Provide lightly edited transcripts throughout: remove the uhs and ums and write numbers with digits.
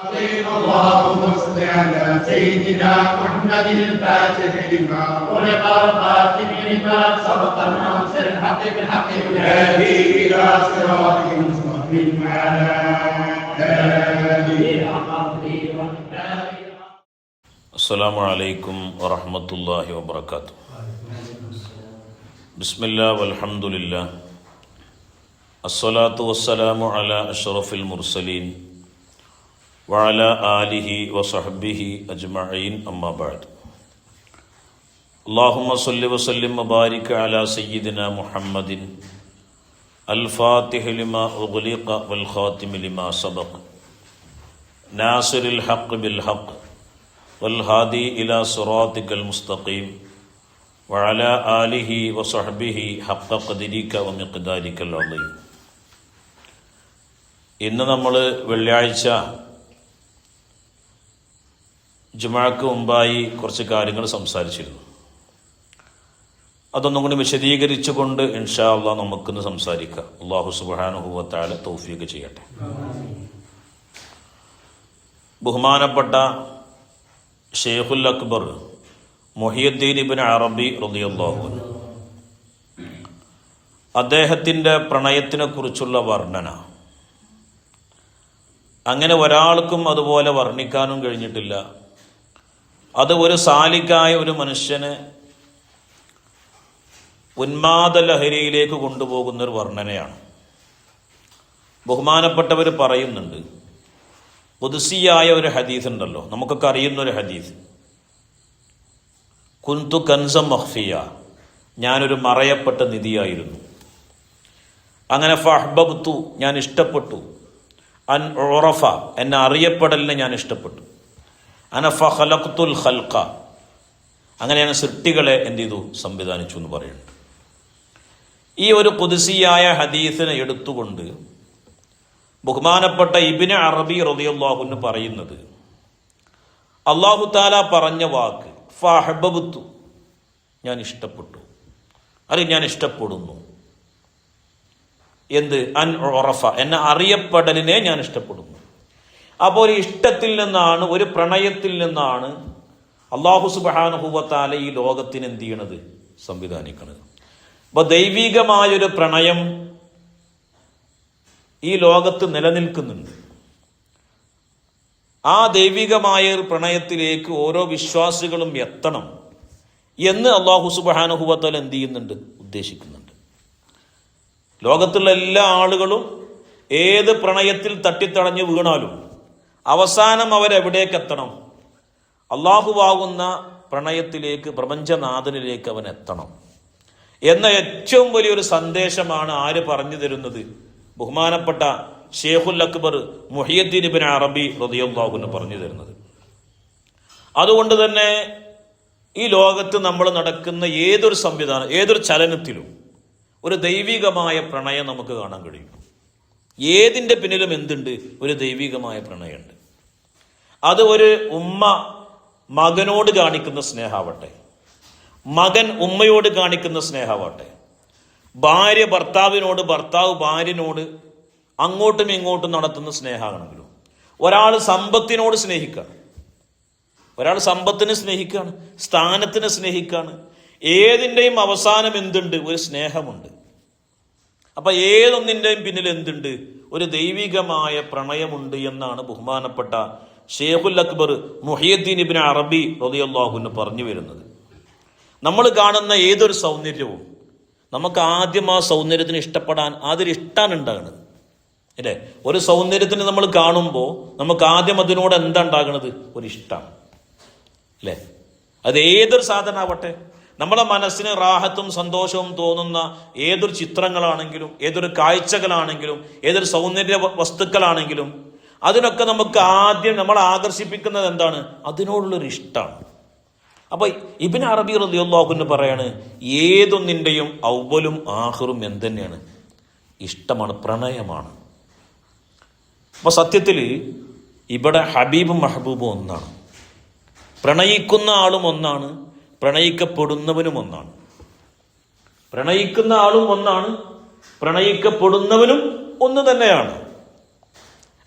اللهم صل على سيدنا محمد الفاتح لما ولق الخاتم لما سبق الناصر الحق بالحق والهادي الى صراطك المستقيم وعلى اله وصحبه وسلم. السلام عليكم ورحمة الله وبركاته. بسم الله والحمد لله الصلاة والسلام على أشرف المرسلين وعلى آله وصحبه أجمعين أما بعد. اللهم صل وسلم وبارك على سيدنا محمد الفاتح لما أغلق والخاتم لما سبق ناصر الحق بالحق والهادي إلى صراطك المستقيم وعلى آله وصحبه حق قدرك ومقدارك العظيم. ഇന്ന് നമ്മൾ വെള്ളിയാഴ്ച ജുമുഅക്ക് മുമ്പായി കുറച്ച് കാര്യങ്ങൾ സംസാരിച്ചിരുന്നു. അതൊന്നും കൂടി വിശദീകരിച്ചുകൊണ്ട് ഇൻഷാ അല്ലാഹ് നമുക്കിന്ന് സംസാരിക്കാം. അല്ലാഹു സുബ്ഹാനഹു വ തആല തൗഫീഖ് ചെയ്യട്ടെ. ബഹുമാനപ്പെട്ട ഷെയ്ഖുൽ അക്ബർ മുഹിയുദ്ദീൻ ഇബ്നു അറബി റളിയല്ലാഹു അൻഹു അദ്ദേഹത്തിൻ്റെ പ്രണയത്തിനെ കുറിച്ചുള്ള വർണ്ണന അങ്ങനെ ഒരാൾക്കും അതുപോലെ വർണ്ണിക്കാനും കഴിഞ്ഞിട്ടില്ല. അത് ഒരു സാലിക്കായ ഒരു മനുഷ്യന് ഉന്മാദ ലഹരിയിലേക്ക് കൊണ്ടുപോകുന്നൊരു വർണ്ണനയാണ്. ബഹുമാനപ്പെട്ടവർ പറയുന്നുണ്ട്, ഖുദ്സിയായ ഒരു ഹദീസ് ഉണ്ടല്ലോ, നമുക്കൊക്കെ അറിയുന്നൊരു ഹദീസ്, കുന്തു കൻസം മഖ്ഫിയ, ഞാനൊരു മറയപ്പെട്ട നിധിയായിരുന്നു. അങ്ങനെ ഫഅഹ്ബബ്തു, ഞാൻ ഇഷ്ടപ്പെട്ടു, അൻ ഉറഫ, എന്നെ അറിയപ്പെടലിനെ ഞാൻ ഇഷ്ടപ്പെട്ടു, അന ഫഖലഖ്തുൽ ഖൽഖ, അങ്ങനെ ഞാൻ സൃഷ്ടികളെ എന്ത് ചെയ്തു, സംവിധാനിച്ചു എന്ന് പറയുന്നു. ഈ ഒരു ഖുദ്സിയായ ഹദീസിനെ എടുത്തുകൊണ്ട് ബഹുമാനപ്പെട്ട ഇബ്നു അറബി റളിയല്ലാഹു അൻഹു പറയുന്നത്, അല്ലാഹു തആല പറഞ്ഞ വാക്ക് ഫഅഹ്ബബ്തു, ഞാൻ ഇഷ്ടപ്പെട്ടു, അല്ലെങ്കിൽ ഞാൻ ഇഷ്ടപ്പെടുന്നു. എന്ത്? അൻ ഉറഫ, എന്നെ അറിയപ്പെടലിനെ ഞാൻ ഇഷ്ടപ്പെടുന്നു. അപ്പോൾ ഒരു ഇഷ്ടത്തിൽ നിന്നാണ്, ഒരു പ്രണയത്തിൽ നിന്നാണ് അല്ലാഹു സുബ്ഹാനഹു വ തആല ഈ ലോകത്തിന് എന്ത് ചെയ്യണത്, സംവിധാനിക്കുന്നത്. അപ്പൊ ദൈവികമായൊരു പ്രണയം ഈ ലോകത്ത് നിലനിൽക്കുന്നുണ്ട്. ആ ദൈവികമായ ഒരു പ്രണയത്തിലേക്ക് ഓരോ വിശ്വാസികളും എത്തണം എന്ന് അല്ലാഹു സുബ്ഹാനഹു വ തആല എന്ത് ചെയ്യുന്നുണ്ട്, ഉദ്ദേശിക്കുന്നുണ്ട്. ലോകത്തുള്ള എല്ലാ ആളുകളും ഏത് പ്രണയത്തിൽ തട്ടിത്തടഞ്ഞു വീണാലും അവസാനം അവരെവിടേക്ക് എത്തണം? അള്ളാഹുവാകുന്ന പ്രണയത്തിലേക്ക്, പ്രപഞ്ചനാഥനിലേക്ക് അവൻ എത്തണം എന്ന ഏറ്റവും വലിയൊരു സന്ദേശമാണ് ആര് പറഞ്ഞു തരുന്നത്? ബഹുമാനപ്പെട്ട ഷെയ്ഖുൽ അക്ബർ മുഹിയുദ്ദീൻ ഇബ്നു അറബി റളിയല്ലാഹു അൻഹു പറഞ്ഞു തരുന്നത്. അതുകൊണ്ട് തന്നെ ഈ ലോകത്ത് നമ്മൾ നടക്കുന്ന ഏതൊരു സംവിധാനം, ഏതൊരു ചലനത്തിലും ഒരു ദൈവികമായ പ്രണയം നമുക്ക് കാണാൻ കഴിയും. ഏതിൻ്റെ പിന്നിലും എന്തുണ്ട്? ഒരു ദൈവികമായ പ്രണയമുണ്ട്. അത് ഒരു ഉമ്മ മകനോട് കാണിക്കുന്ന സ്നേഹമാവട്ടെ, മകൻ ഉമ്മയോട് കാണിക്കുന്ന സ്നേഹമാവട്ടെ, ഭാര്യ ഭർത്താവിനോട്, ഭർത്താവ് ഭാര്യനോട് അങ്ങോട്ടും ഇങ്ങോട്ടും നടത്തുന്ന സ്നേഹമാണെങ്കിലും, ഒരാൾ സമ്പത്തിനോട് സ്നേഹിക്കുകയാണ്, ഒരാൾ സമ്പത്തിനെ സ്നേഹിക്കുകയാണ്, സ്ഥാനത്തിനെ സ്നേഹിക്കുകയാണ്. ഏതിൻ്റെയും അവസാനം എന്തുണ്ട്? ഒരു സ്നേഹമുണ്ട്. അപ്പൊ ഏതൊന്നിൻ്റെയും പിന്നിൽ എന്തുണ്ട്? ഒരു ദൈവികമായ പ്രണയമുണ്ട് എന്നാണ് ബഹുമാനപ്പെട്ട ഷെയ്ഖുൽ അക്ബർ മുഹിയുദ്ദീൻ ഇബ്നു അറബി റളിയല്ലാഹു അൻഹു പറഞ്ഞു വരുന്നത്. നമ്മൾ കാണുന്ന ഏതൊരു സൗന്ദര്യവും നമുക്ക് ആദ്യം ആ സൗന്ദര്യത്തിന് ഇഷ്ടപ്പെടാൻ ആദ്യം ഇഷ്ടമാണ് ഉണ്ടാകുന്നത്, അല്ലേ? ഒരു സൗന്ദര്യത്തിന് നമ്മൾ കാണുമ്പോൾ നമുക്ക് ആദ്യം അതിനോട് എന്താ ഉണ്ടാകുന്നത്? ഒരു ഇഷ്ടമാണ്, അല്ലേ? അത് ഏതൊരു സാധനമാവട്ടെ, നമ്മുടെ മനസ്സിന് റാഹത്തും സന്തോഷവും തോന്നുന്ന ഏതൊരു ചിത്രങ്ങളാണെങ്കിലും, ഏതൊരു കാഴ്ചകളാണെങ്കിലും, ഏതൊരു സൗന്ദര്യ വസ്തുക്കളാണെങ്കിലും, അതിനൊക്കെ നമുക്ക് ആദ്യം നമ്മളെ ആകർഷിപ്പിക്കുന്നത് എന്താണ്? അതിനോടുള്ളൊരു ഇഷ്ടമാണ്. അപ്പൊ ഇബ്നു അറബി റളിയല്ലാഹു അൻഹു പറയാണ്, ഏതൊന്നിൻ്റെയും അവ്വലും ആഖിറും എന്തെന്നെയാണ്? ഇഷ്ടമാണ്, പ്രണയമാണ്. അപ്പൊ സത്യത്തിൽ ഇവിടെ ഹബീബും മഹബൂബും ഒന്നാണ്. പ്രണയിക്കുന്ന ആളും ഒന്നാണ്, പ്രണയിക്കപ്പെടുന്നവനും ഒന്നാണ്. പ്രണയിക്കുന്ന ആളും ഒന്നാണ്, പ്രണയിക്കപ്പെടുന്നവനും ഒന്ന് തന്നെയാണ്.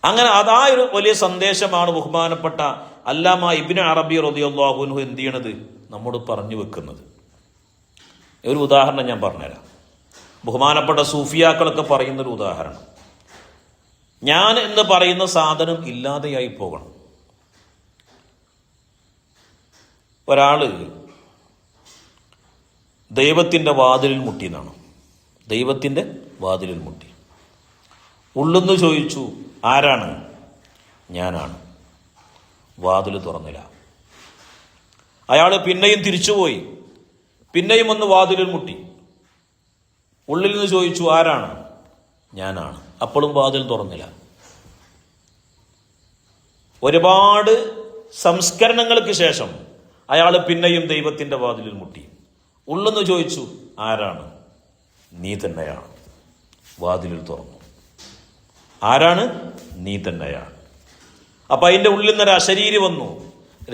അങ്ങനെ അതാ ഒരു വലിയ സന്ദേശമാണ് ബഹുമാനപ്പെട്ട അല്ലാമ ഇബ്നു അറബി റളിയല്ലാഹു അൻഹു എന്ത് ചെയ്യണത് നമ്മോട് പറഞ്ഞു വെക്കുന്നത്. ഒരു ഉദാഹരണം ഞാൻ പറഞ്ഞുതരാം. ബഹുമാനപ്പെട്ട സൂഫിയാക്കളൊക്കെ പറയുന്നൊരു ഉദാഹരണം. ഞാൻ എന്ന് പറയുന്ന സാധനം ഇല്ലാതെയായി പോകണം. ഒരാള് ദൈവത്തിൻ്റെ വാതിലിൽ മുട്ടിയെന്നാണ്. ദൈവത്തിൻ്റെ വാതിലിൽ മുട്ടി. ഉള്ളെന്ന് ചോദിച്ചു, ആരാണ്? ഞാനാണ്. വാതിൽ തുറന്നില്ല. അയാൾ പിന്നെയും തിരിച്ചുപോയി. പിന്നെയും ഒന്ന് വാതിലിൽ മുട്ടി. ഉള്ളിൽ നിന്ന് ചോദിച്ചു, ആരാണ്? ഞാനാണ്. അപ്പോഴും വാതിൽ തുറന്നില്ല. ഒരുപാട് സംസ്കരണങ്ങൾക്ക് ശേഷം അയാൾ പിന്നെയും ദൈവത്തിൻ്റെ വാതിലിൽ മുട്ടി. ഉള്ളെന്ന് ചോദിച്ചു, ആരാണ്? നീ തന്നെയാണ്. വാതിലിൽ തുറന്നു. ആരാണ്? നീ തന്നെയാണ്. അപ്പൊ അതിൻ്റെ ഉള്ളിൽ നിന്നൊരു അശരീരി വന്നു.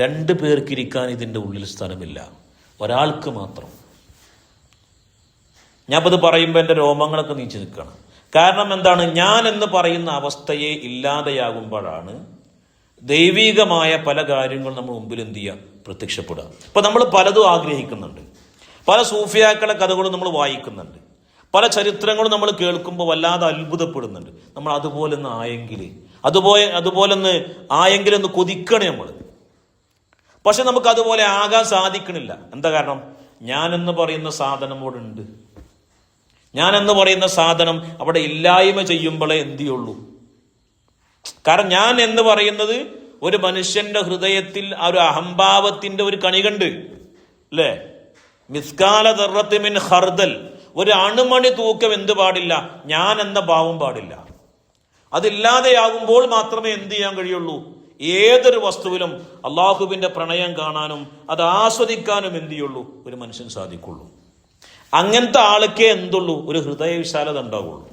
2 പേർക്ക് ഇരിക്കാൻ ഇതിൻ്റെ ഉള്ളിൽ സ്ഥലമില്ല, ഒരാൾക്ക് മാത്രം. ഞാൻ ഇത് പറയുമ്പോൾ എൻ്റെ രോമങ്ങളൊക്കെ നീച്ചു നിൽക്കണം. കാരണം എന്താണ്? ഞാൻ എന്ന് പറയുന്ന അവസ്ഥയെ ഇല്ലാതെയാകുമ്പോഴാണ് ദൈവികമായ പല കാര്യങ്ങളും നമ്മൾ മുമ്പിൽ എന്ത് ചെയ്യുക? പ്രത്യക്ഷപ്പെടുക. ഇപ്പൊ നമ്മൾ പലതും ആഗ്രഹിക്കുന്നുണ്ട്. പല സൂഫിയാക്കളെ കഥകളും നമ്മൾ വായിക്കുന്നുണ്ട്. പല ചരിത്രങ്ങളും നമ്മൾ കേൾക്കുമ്പോൾ വല്ലാതെ അത്ഭുതപ്പെടുന്നുണ്ട്. നമ്മൾ അതുപോലൊന്ന് ആയെങ്കിൽ, അതുപോലൊന്ന് ആയെങ്കിലൊന്ന് കൊതിക്കണേ നമ്മൾ. പക്ഷെ നമുക്ക് അതുപോലെ ആകാൻ സാധിക്കണില്ല. എന്താ കാരണം? ഞാനെന്ന് പറയുന്ന സാധനം അവിടെ ഉണ്ട്. ഞാനെന്ന് പറയുന്ന സാധനം അവിടെ ഇല്ലായ്മ ചെയ്യുമ്പോഴേ എന്ത് ചെയ്യുള്ളൂ. കാരണം ഞാൻ എന്ന് പറയുന്നത് ഒരു മനുഷ്യന്റെ ഹൃദയത്തിൽ ആ ഒരു അഹംഭാവത്തിന്റെ ഒരു കണി കണ്ട്, അല്ലേ? മിസ്കാല ദർറത്തി മിൻ ഖർദൽ, ഒരു അണുമണി തൂക്കം എന്ത് പാടില്ല? ഞാൻ എന്ന ഭാവം പാടില്ല. അതില്ലാതെയാകുമ്പോൾ മാത്രമേ എന്ത് ചെയ്യാൻ കഴിയുള്ളൂ? ഏതൊരു വസ്തുവിലും അള്ളാഹുവിന്റെ പ്രണയം കാണാനും അത് ആസ്വദിക്കാനും എന്ത് ചെയ്യുള്ളൂ? ഒരു മനുഷ്യൻ സാധിക്കുള്ളൂ. അങ്ങനത്തെ ആൾക്കേ എന്തുള്ളൂ? ഒരു ഹൃദയവിശാലത ഉണ്ടാവുള്ളൂ.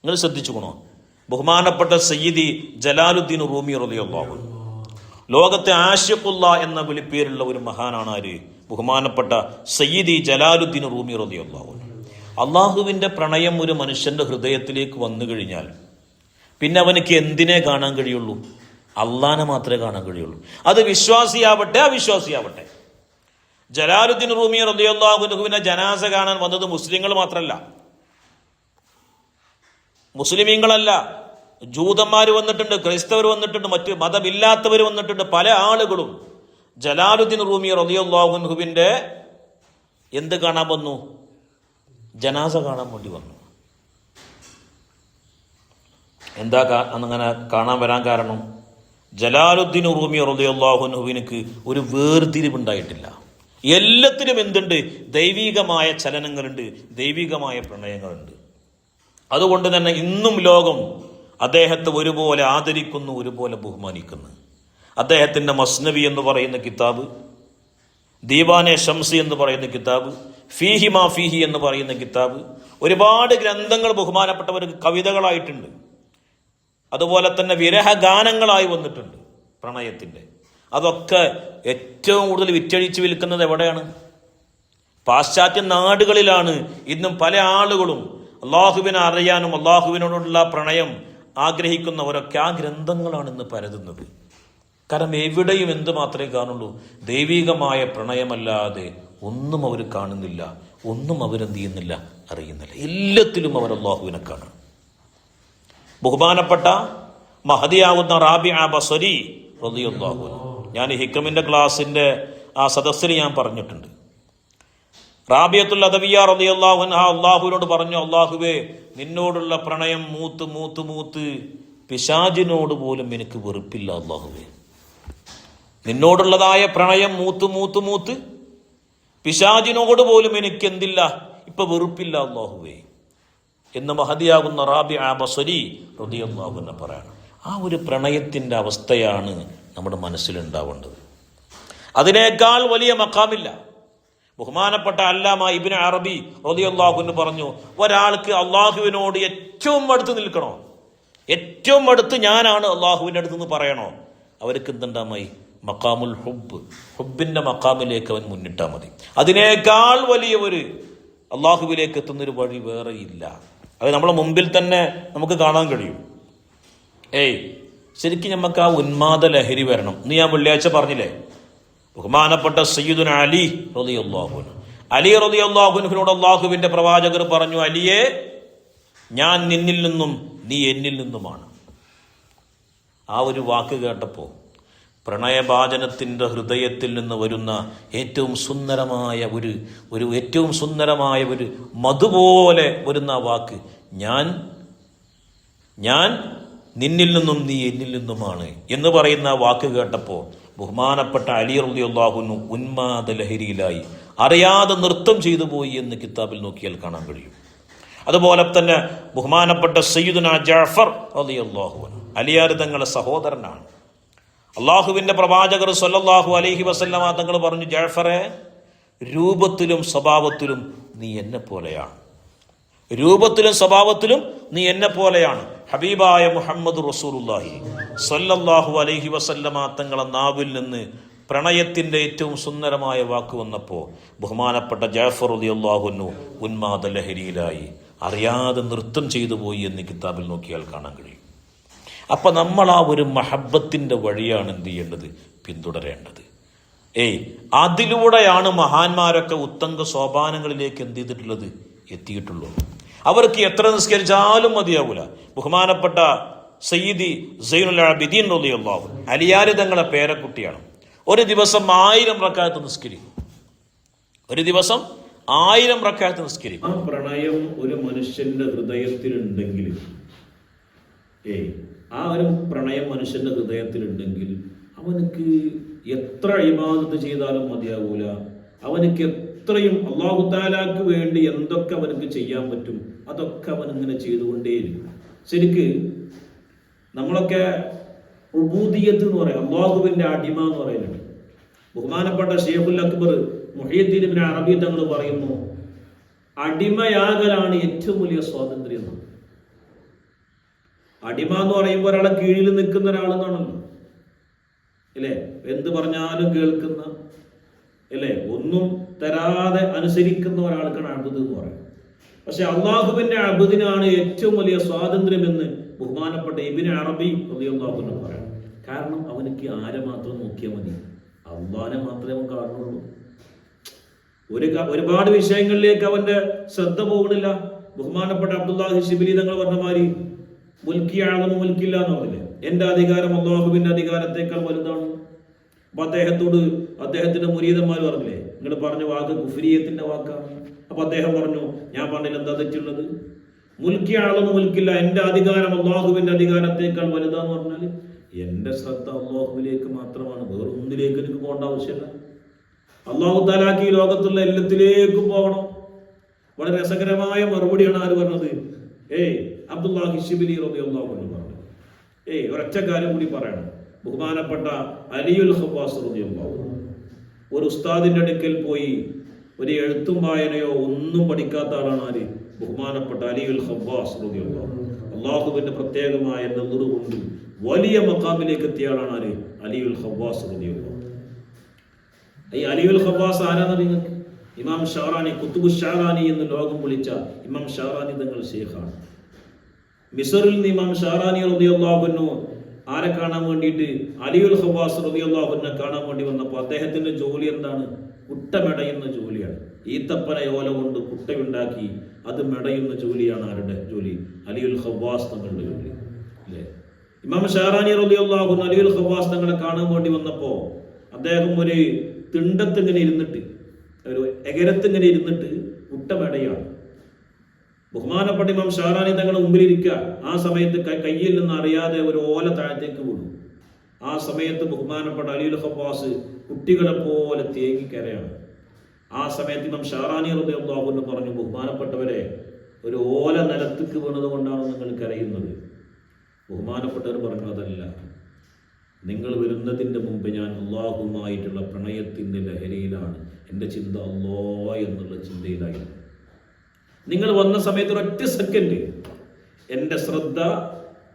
നിങ്ങൾ ശ്രദ്ധിച്ചുക്കണോ? ബഹുമാനപ്പെട്ട സയ്യിദി ജലാലുദ്ദീൻ റൂമി റളിയല്ലാഹു അൻഹു, ലോകത്തെ ആശിഖുള്ള എന്ന വിളിപ്പേരുള്ള ഒരു മഹാനാണ്. ആര്? ബഹുമാനപ്പെട്ട സയ്യിദി ജലാലുദ്ദീൻ റൂമി റളിയല്ലാഹു അൻഹു. അള്ളാഹുവിന്റെ പ്രണയം ഒരു മനുഷ്യന്റെ ഹൃദയത്തിലേക്ക് വന്നു കഴിഞ്ഞാൽ പിന്നെ അവനക്ക് എന്തിനെ കാണാൻ കഴിയുള്ളൂ? അള്ളാനെ മാത്രമേ കാണാൻ കഴിയുള്ളൂ. അത് വിശ്വാസിയാവട്ടെ അവിശ്വാസിയാവട്ടെ. ജലാലുദ്ദീൻ റൂമി റളിയല്ലാഹു അൻഹുവിനെ ജനാസ കാണാൻ വന്നത് മുസ്ലിങ്ങൾ മാത്രമല്ല, മുസ്ലിമീങ്ങളല്ല, ജൂതന്മാർ വന്നിട്ടുണ്ട്, ക്രൈസ്തവർ വന്നിട്ടുണ്ട്, മറ്റ് മതമില്ലാത്തവർ വന്നിട്ടുണ്ട്. പല ആളുകളും ജലാലുദ്ദീൻ റൂമി റളിയല്ലാഹു അൻഹുവിന്റെ എന്ത് കാണാൻ വന്നു? ജനാസ കാണാൻ വേണ്ടി വന്നു. എന്താ അങ്ങനെ കാണാൻ വരാൻ കാരണം? ജലാലുദ്ദീൻ റൂമി റളിയല്ലാഹു അൻഹുവിനക്ക് ഒരു വേർതിരിവുണ്ടായിട്ടില്ല. എല്ലാത്തിലും എന്തുണ്ട്? ദൈവികമായ ചലനങ്ങളുണ്ട്, ദൈവികമായ പ്രണയങ്ങളുണ്ട്. അതുകൊണ്ട് തന്നെ ഇന്നും ലോകം അദ്ദേഹത്തെ ഒരുപോലെ ആദരിക്കുന്നു, ഒരുപോലെ ബഹുമാനിക്കുന്നു. അദ്ദേഹത്തിൻ്റെ മസ്നവി എന്ന് പറയുന്ന കിതാബ്, ദീവാനെ ഷംസി എന്ന് പറയുന്ന കിതാബ്, ഫീഹി മാ ഫീഹി എന്ന് പറയുന്ന കിതാബ്, ഒരുപാട് ഗ്രന്ഥങ്ങൾ ബഹുമാനപ്പെട്ടവർക്ക് കവിതകളായിട്ടുണ്ട്. അതുപോലെ തന്നെ വിരഹഗാനങ്ങളായി വന്നിട്ടുണ്ട് പ്രണയത്തിൻ്റെ. അതൊക്കെ ഏറ്റവും കൂടുതൽ വിറ്റഴിച്ച് വിൽക്കുന്നത് എവിടെയാണ്? പാശ്ചാത്യ നാടുകളിലാണ്. ഇന്നും പല ആളുകളും അള്ളാഹുവിനെ അറിയാനും അള്ളാഹുവിനോടുള്ള പ്രണയം ആഗ്രഹിക്കുന്നവരൊക്കെ ആ ഗ്രന്ഥങ്ങളാണ് ഇന്ന് പരതുന്നത്. കാരണം എവിടെയും എന്ത് മാത്രമേ കാണുള്ളൂ? ദൈവികമായ പ്രണയമല്ലാതെ ഒന്നും അവർ കാണുന്നില്ല, ഒന്നും അവരെന്ത് ചെയ്യുന്നില്ല, അറിയുന്നില്ല. എല്ലാത്തിലും അവർ അള്ളാഹുവിനെ കാണും. ബഹുമാനപ്പെട്ട മഹദിയാവുന്ന റാബിഅ ബസ്വരി റളിയല്ലാഹു അൻഹു, ഞാൻ ഹിക്കമിന്റെ ക്ലാസിന്റെ ആ സദസ്സിൽ ഞാൻ പറഞ്ഞിട്ടുണ്ട്. റാബിയത്തുൽ അദവിയ റളിയല്ലാഹു അൻഹ അള്ളാഹുവിനോട് പറഞ്ഞു, അള്ളാഹുവേ, നിന്നോടുള്ള പ്രണയം മൂത്ത് മൂത്ത് മൂത്ത് പിശാചിനോട് പോലും എനിക്ക് വെറുപ്പില്ല അള്ളാഹുവേ. നിന്നോടുള്ളതായ പ്രണയം മൂത്ത് മൂത്ത് മൂത്ത് പിശാചിനോട് പോലും എനിക്ക് എന്തില്ല, ഇപ്പൊ വെറുപ്പില്ല അള്ളാഹുവേ എന്ന് മഹദിയാകുന്ന റാബിഅ ബസ്വരി റളിയല്ലാഹു അൻഹു പറയണം. ആ ഒരു പ്രണയത്തിന്റെ അവസ്ഥയാണ് നമ്മുടെ മനസ്സിലുണ്ടാവേണ്ടത്. അതിനേക്കാൾ വലിയ മഖാമില്ല. ബഹുമാനപ്പെട്ട അല്ലാമ ഇബ്നു അറബി റളിയല്ലാഹു അൻഹു പറഞ്ഞു, ഒരാൾക്ക് അള്ളാഹുവിനോട് ഏറ്റവും അടുത്ത് നിൽക്കണോ, ഏറ്റവും അടുത്ത് ഞാനാണ് അള്ളാഹുവിൻ്റെ അടുത്ത് നിന്ന് പറയണോ, അവർക്ക് എന്തുണ്ടാമായി? മഖാമുൽ ഹുബ്, ഹുബിന്റെ മഖാമിലേക്ക് അവൻ മുന്നിട്ടാൽ മതി. അതിനേക്കാൾ വലിയ ഒരു അള്ളാഹുവിലേക്ക് എത്തുന്നൊരു വഴി വേറെ ഇല്ല. അത് നമ്മളെ മുമ്പിൽ തന്നെ നമുക്ക് കാണാൻ കഴിയും. ശരിക്കും നമുക്ക് ആ ഉന്മാദ ലഹരി വരണം. ഇന്ന് ഞാൻ വെള്ളിയാഴ്ച പറഞ്ഞില്ലേ, ബഹുമാനപ്പെട്ട സയ്യിദുന അലി റളിയല്ലാഹു അൻഹു, അലി റളിയല്ലാഹു അൻഹുവിനോട് അള്ളാഹുവിന്റെ പ്രവാചകർ പറഞ്ഞു, അലിയെ, ഞാൻ നിന്നിൽ നിന്നും നീ എന്നിൽ നിന്നുമാണ്. ആ ഒരു വാക്ക് കേട്ടപ്പോൾ പ്രണയഭാജനത്തിൻ്റെ ഹൃദയത്തിൽ നിന്ന് വരുന്ന ഏറ്റവും സുന്ദരമായ ഒരു മധുപോലെ വരുന്ന വാക്ക്, ഞാൻ നിന്നിൽ നിന്നും നീ എന്നിൽ നിന്നുമാണ് എന്ന് പറയുന്ന വാക്ക് കേട്ടപ്പോൾ ബഹുമാനപ്പെട്ട അലി റളിയല്ലാഹു അൻഹു ഉന്മാദ ലഹരിയിലായി, അറിയാതെ നൃത്തം ചെയ്തു പോയി എന്ന് കിതാബിൽ നോക്കിയാൽ കാണാൻ കഴിയും. അതുപോലെ തന്നെ ബഹുമാനപ്പെട്ട സയ്യിദുന ജഅഫർ റളിയല്ലാഹു അൻഹു, അലിയാർ തങ്ങളുടെ സഹോദരനാണ്. അള്ളാഹുവിന്റെ പ്രവാചകർ സ്വല്ലല്ലാഹു അലൈഹി വസല്ലമ തങ്ങൾ പറഞ്ഞു, ജഅഫറെ, രൂപത്തിലും സ്വഭാവത്തിലും നീ എന്നെ പോലെയാണ്, രൂപത്തിലും സ്വഭാവത്തിലും നീ എന്നെ പോലെയാണ്. ഹബീബായ മുഹമ്മദ് റസൂലുള്ളാഹി സ്വല്ലല്ലാഹു അലൈഹി വസല്ലമ തങ്ങളെ നാവിൽ നിന്ന് പ്രണയത്തിന്റെ ഏറ്റവും സുന്ദരമായ വാക്ക് വന്നപ്പോൾ ബഹുമാനപ്പെട്ട ജഅഫർ റളിയല്ലാഹു അൻഹു ഉന്മാദ ലഹരിയിലായി, അറിയാതെ നൃത്തം ചെയ്തു പോയി എന്ന് കിതാബിൽ നോക്കിയാൽ കാണാൻ കഴിയും. അപ്പൊ നമ്മൾ ആ ഒരു മഹബത്തിന്റെ വഴിയാണ് എന്ത് ചെയ്യേണ്ടത്, പിന്തുടരേണ്ടത്. അതിലൂടെയാണ് മഹാന്മാരൊക്കെ ഉത്തംഗ സോപാനങ്ങളിലേക്ക് എന്ത് ചെയ്തിട്ടുള്ളത്, എത്തിയിട്ടുള്ളൂ. അവർക്ക് എത്ര നിസ്കരിച്ചാലും മതിയാവൂല. ബഹുമാനപ്പെട്ട സയ്യിദി സൈനുൽ ആബിദീൻ റളിയല്ലാഹു അൻഹു, അലിയാർ തങ്ങളുടെ പേരക്കുട്ടിയാണ്. ഒരു ദിവസം 1000 റക്അത്ത് നിസ്കരിക്കും. ഒരു ദിവസം 1000 റക്അത്ത് നിസ്കരിക്കും. ആ പ്രണയം ഒരു മനുഷ്യന്റെ ഹൃദയത്തിലുണ്ടെങ്കിൽ, ആ ഒരു പ്രണയം മനുഷ്യന്റെ ഹൃദയത്തിലുണ്ടെങ്കിൽ അവനക്ക് എത്ര ഇബാദത്ത് ചെയ്താലും മതിയാവൂല. അവനക്ക് എത്രയും അല്ലാഹു തആലാക്ക് വേണ്ടി എന്തൊക്കെ അവനക്ക് ചെയ്യാൻ പറ്റും അതൊക്കെ അവൻ ഇങ്ങനെ ചെയ്തുകൊണ്ടേയിരിക്കും. ശരിക്ക് നമ്മളൊക്കെ ഉബൂദിയത്ത് എന്ന് പറയാം, അള്ളാഹുവിന്റെ അടിമ എന്ന് പറയുന്നുണ്ട്. ബഹുമാനപ്പെട്ട ശൈഖുൽ അക്ബർ മുഹയ്യിദ്ദീൻ ഇബ്നു അറബി തങ്ങൾ പറയുന്നു, അടിമയാകലാണ് ഏറ്റവും വലിയ സ്വാതന്ത്ര്യം. അടിമ എന്ന് പറയുമ്പോൾ ഒരാളെ കീഴിൽ നിൽക്കുന്ന ഒരാളെന്നാണല്ലോ, അല്ലേ? എന്ത് പറഞ്ഞാലും കേൾക്കുന്ന, അല്ലേ? ഒന്നും തരാതെ അനുസരിക്കുന്ന ഒരാൾക്കാണ് അബ്ദ് എന്ന് പറയുന്നത്. പക്ഷെ അള്ളാഹുവിന്റെ അബ്ദിനാണ് ഏറ്റവും വലിയ സ്വാതന്ത്ര്യം എന്ന് ബഹുമാനപ്പെട്ട ഇബ്നു അറബി റളിയല്ലാഹു അൻഹു പറയാം. കാരണം അവനക്ക് ആരെ മാത്രം നോക്കിയാൽ മതി, അള്ളാഹിനെ മാത്രമേ അവൻ കാണുള്ളൂ. ഒരുപാട് വിഷയങ്ങളിലേക്ക് അവന്റെ ശ്രദ്ധ പോകുന്നില്ല. ബഹുമാനപ്പെട്ട അബ്ദുല്ലാഹി ശിബിലി തങ്ങൾ പറഞ്ഞ മാതിരി മുൽക്കിയാണെന്ന് മുൽക്കില്ല എന്ന് പറഞ്ഞില്ലേ, എന്റെ അധികാരം അള്ളാഹുവിന്റെ അധികാരത്തെക്കാൾ വലുതാണ്. അപ്പൊ അദ്ദേഹത്തോട് അദ്ദേഹത്തിന്റെ മുരീദന്മാർ പറഞ്ഞില്ലേ, നിങ്ങൾ പറഞ്ഞ വാക്ക് കുഫ്രിയത്തിന്റെ വാക്കാണ്. അപ്പൊ അദ്ദേഹം പറഞ്ഞു, ഞാൻ പറഞ്ഞില്ല എന്താ തെറ്റുള്ളത്, മുൽക്കിയാണെന്ന് മുൽക്കില്ല, എന്റെ അധികാരം അള്ളാഹുവിന്റെ അധികാരത്തെക്കാൾ വലുതാന്ന് പറഞ്ഞാൽ എന്റെ ശ്രദ്ധ അള്ളാഹുവിലേക്ക് മാത്രമാണ്, വേറൊന്നിലേക്ക് എനിക്ക് പോകേണ്ട ആവശ്യമില്ല. അള്ളാഹു തആലാക്ക് ഈ ലോകത്തുള്ള എല്ലാത്തിലേക്കും പോകണം. വളരെ രസകരമായ മറുപടിയാണ് ആര് പറഞ്ഞത്, അബ്ദുല്ലാഹി ശിബിലി റളിയല്ലാഹു അൻഹു പറഞ്ഞു. ഒരൊറ്റ കാര്യം കൂടി പറയണം. ബഹുമാനപ്പെട്ട അലിയുൽ ഖവ്വാസ് റളിയല്ലാഹു അൻഹു ഒരു ഉസ്താദിന്റെ അടുക്കൽ പോയി ഒരു എഴുത്തും വായനയോ ഒന്നും പഠിക്കാത്ത ആളാണ് ആര്, ബഹുമാനപ്പെട്ട അലിയുൽ ഖവ്വാസ് റളിയല്ലാഹു അൻഹു. അള്ളാഹുവിന്റെ പ്രത്യേകമായ നദർ കൊണ്ട് വലിയ മഖാമിലേക്ക് എത്തിയ ആളാണ് ആര്, അലിയുൽ ഖവ്വാസ് റളിയല്ലാഹു അൻഹു. ഈ അലിയുൽ ഖവ്വാസ് ആരാന്നറിയുന്നത്? ഇമാം ഷാറാനി, കുത്തുബു ഷാറാനി എന്ന് ലോകം വിളിച്ച ഇമാം ഷാറാനി തങ്ങൾ ശൈഖാണ്. മിസ്റിൽ നിന്ന് ഇമാം ഷാറാനി റളിയല്ലാഹു അൻഹു ആരെ കാണാൻ വേണ്ടിയിട്ട്, അലിയുൽ ഖവ്വാസ് റളിയല്ലാഹു അൻഹു കാണാൻ വേണ്ടി വന്നപ്പോൾ അദ്ദേഹത്തിന്റെ ജോലി എന്താണ്, കുട്ട മെടയുന്ന ജോലിയാണ്. ഈത്തപ്പന ഓല കൊണ്ട് കുട്ടയുണ്ടാക്കി അത് മെടയുന്ന ജോലിയാണ് ആരുടെ ജോലി, അലിയുൽ ഖവ്വാസ് തങ്ങളുടെ ജോലി, അല്ലേ? ഇമാം ഷാറാനി റളിയല്ലാഹു അൻഹു അലിയുൽ ഖവ്വാസ് തങ്ങളെ കാണാൻ വേണ്ടി വന്നപ്പോൾ അദ്ദേഹം ഒരു തിണ്ടത്തിങ്ങനെ ഇരുന്നിട്ട്, ഒരു എകരത്തിങ്ങനെ ഇരുന്നിട്ട് കുട്ടമെടയാണ്. ബഹുമാനപ്പെട്ട ഇമാം ഷാറാനി തങ്ങളുടെ മുമ്പിലിരിക്കുക. ആ സമയത്ത് കയ്യിൽ നിന്ന് അറിയാതെ ഒരു ഓല താഴത്തേക്ക് വീണു. ആ സമയത്ത് ബഹുമാനപ്പെട്ട അലിയുൽ ഖവ്വാസ് കുട്ടികളെ പോലെ തേങ്ങിക്കരയാണ്. ആ സമയത്ത് ഇമാം ഷാറാനി റളിയല്ലാഹു അൻഹു പറഞ്ഞു, ബഹുമാനപ്പെട്ടവരെ, ഒരു ഓല നിലത്തേക്ക് വീണത് കൊണ്ടാണ് നിങ്ങൾ കരയുന്നത്. ബഹുമാനപ്പെട്ടവർ പറഞ്ഞു, അതല്ല, നിങ്ങൾ വരുന്നതിൻ്റെ മുമ്പ് ഞാൻ അള്ളാഹുമായിട്ടുള്ള പ്രണയത്തിൻ്റെ ലഹരിയിലാണ്, എൻ്റെ ചിന്ത അല്ലാഹ് എന്നുള്ള ചിന്തയിലായിരുന്നു. നിങ്ങൾ വന്ന സമയത്ത് ഒരൊറ്റ സെക്കൻഡ് എൻ്റെ ശ്രദ്ധ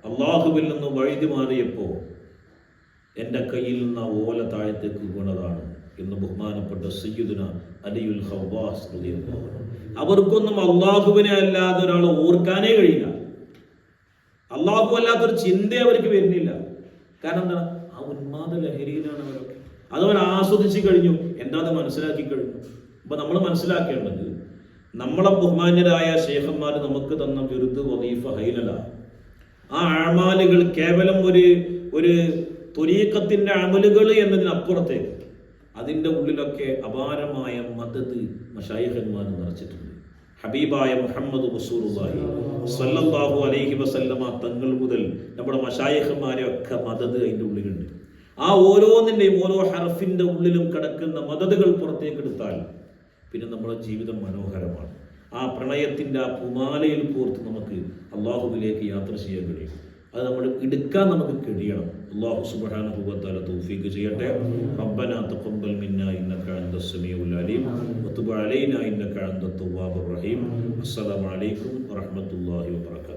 അള്ളാഹുവിൽ നിന്ന് വഴുതി മാറിയപ്പോൾ എൻ്റെ കയ്യിൽ നിന്ന് ആ ഓല താഴത്തേക്ക് വീണതാണ് എന്ന് ബഹുമാനപ്പെട്ട സയ്യിദുന അലിയുൽ ഖവ്വാസ് റളിയല്ലാഹു അൻഹു. അവർക്കൊന്നും അള്ളാഹുവിനെ അല്ലാതെ ഒരാൾ ഓർക്കാനേ കഴിയില്ല. അള്ളാഹു അല്ലാത്തൊരു ചിന്ത അവർക്ക് വരുന്നില്ല. കാരണം എന്താണ്? ആ ഉന്മാദ ലഹരിയിലാണ് അവരൊക്കെ. അതവർ ആസ്വദിച്ച് കഴിഞ്ഞു, എന്താന്ന് മനസ്സിലാക്കി കഴിഞ്ഞു. അപ്പൊ നമ്മൾ മനസ്സിലാക്കേണ്ടത്, നമ്മളെ ബഹുമാന്യരായ ശേഖന്മാർ നമുക്ക് തന്ന വിരുദ്, വദീഫ, ഹൈലല, ആ അമാലുകൾ കേവലം ഒരു ത്വരീഖത്തിന്റെ അമലുകൾ എന്നതിനപ്പുറത്തേക്ക് അതിൻ്റെ ഉള്ളിലൊക്കെ അപാരമായ മദദ് മശായിഖന്മാർ നിറച്ചിട്ടുണ്ട്. ഹബീബായ മുഹമ്മദ് റസൂലുള്ളാഹി സ്വല്ലല്ലാഹു അലൈഹി വസല്ലമ തങ്ങൾ മുതൽ നമ്മുടെ മശായിഖന്മാരെ ഒക്കെ മദദ് അതിൻ്റെ ഉള്ളിലുണ്ട്. ആ ഓരോന്നിൻ്റെയും ഓരോ ഹർഫിൻ്റെ ഉള്ളിലും കിടക്കുന്ന മദദുകൾ പുറത്തേക്ക് എടുത്താൽ പിന്നെ നമ്മുടെ ജീവിതം മനോഹരമാണ്. ആ പ്രണയത്തിൻ്റെ ആ പുമാലയിൽ കോർത്ത് നമുക്ക് അള്ളാഹുവിലേക്ക് യാത്ര ചെയ്യാൻ കഴിയും. അത് നമ്മൾ എടുക്കാൻ നമുക്ക് കഴിയണം. അല്ലാഹു സുബ്ഹാനഹു വ തആല തൗഫീഖ് ചെയ്യട്ടെ. റബ്ബനാ തഖബ്ബൽ മിന്നാ ഇന്നക അൻതസ് സമീഉൽ അലീം വതുബ് അലൈനാ ഇന്നക അൻതത് തവ്വാബുർ റഹീം. അസ്സലാമു അലൈക്കും വറഹ്മത്തുള്ളാഹി വബറകാതുഹു.